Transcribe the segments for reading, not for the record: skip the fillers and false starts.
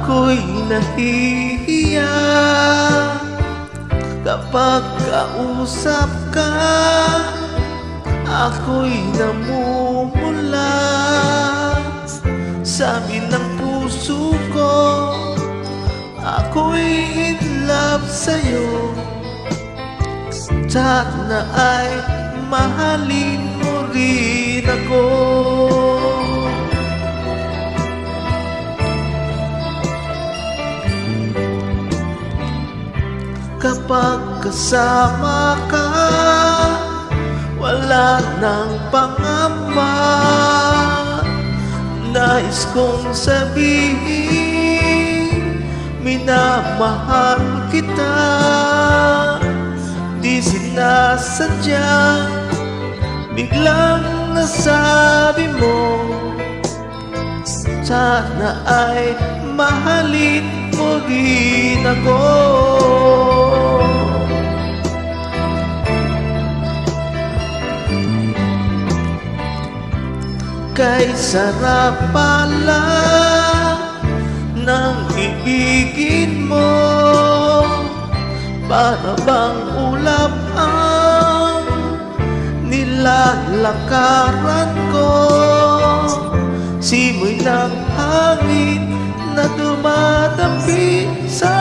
Ako'y nahihiya kapag kausap ka. Ako'y namumula, sabi ng puso ko. Ako'y in love sa'yo. Sana ay mahalin mo rin ako. Kapag kasama ka, wala nang pangamba. Nais kong sabihin, minamahal kita. Di sinasadya, biglang nasabi mo. Sana ay mahalin mo rin ako. Kay sarap pala ng ibigin mo, para bang ulap ang nilalakaran ko. Simoy ng hangin na dumadampi sa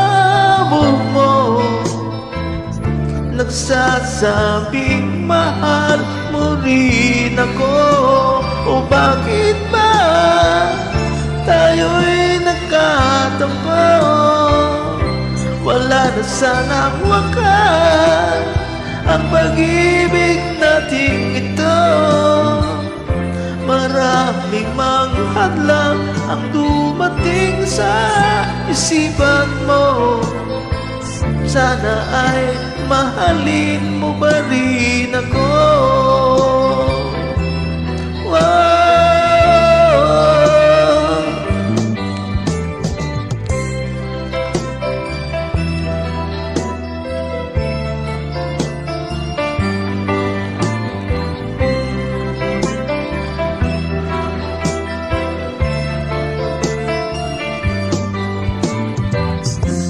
buhok mo, nagsasabing mahal mo rin ako. O bakit ba tayo'y nagkatampo? Wala na sanang wakas ang pag-ibig nating ito. Maraming mga hadlang ang dumating sa isipan mo. Sana ay mahalin mo ba rin ako?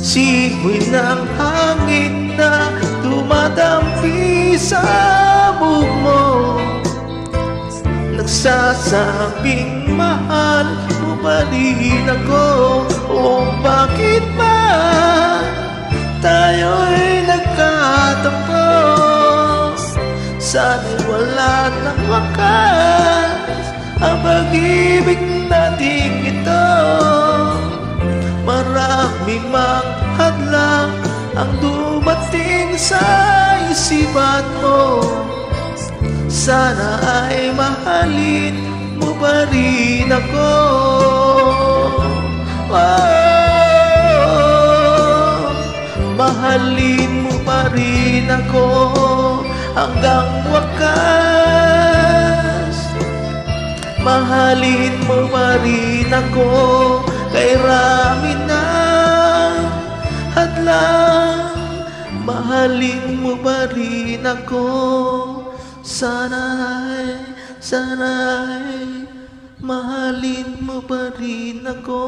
Simoy ng hangin na dumadampi sa buhok mo, nagsasabing mahal mo ba rin ako? O bakit ba tayo'y nagkatampo? Sana'y wala nang wakas ang pag-ibig nating ito. Maraming mga hadlang ang dumating sa isipan mo. Sana ay mahalin mo ba rin ako? Mahalin mo ba rin ako hanggang wakas? Mahalin mo ba rin ako kay rami ng hadlang? Mahalin mo ba rin ako? Sana'y mahalin mo ba rin ako?